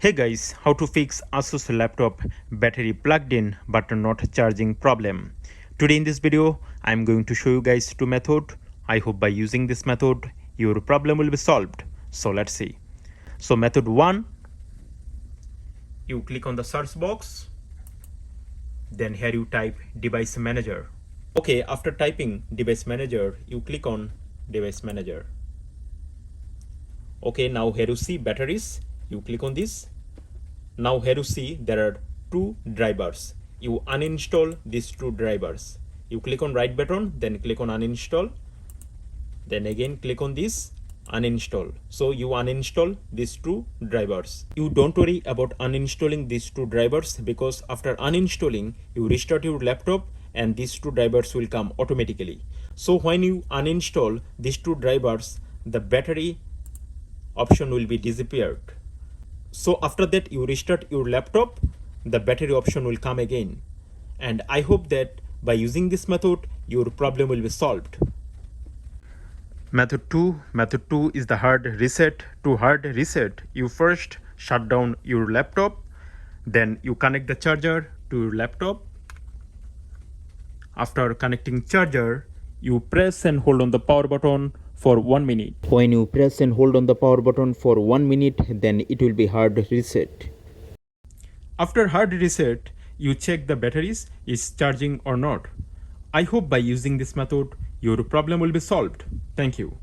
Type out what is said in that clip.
Hey guys, how to fix ASUS laptop battery plugged in but not charging problem. Today in this video, I am going to show you guys two methods. I hope by using this method, your problem will be solved. So let's see. So method 1, you click on the search box. Then here you type device manager. Okay, after typing device manager, you click on device manager. Okay, now here you see batteries. You click on this. Now here you see there are two drivers. You uninstall these two drivers. You click on right button, then click on uninstall. Then again click on this uninstall. So you uninstall these two drivers. You don't worry about uninstalling these two drivers because after uninstalling, you restart your laptop and these two drivers will come automatically. So when you uninstall these two drivers, the battery option will be disappeared. So after that you restart your laptop, the battery option will come again. And I hope that by using this method, your problem will be solved. Method 2 is the hard reset. To hard reset, you first shut down your laptop, then you connect the charger to your laptop. After connecting charger, you press and hold on the power button for 1 minute. When you press and hold on the power button for 1 minute, then it will be hard reset. After hard reset, you check the batteries is charging or not. I hope by using this method, your problem will be solved. Thank you.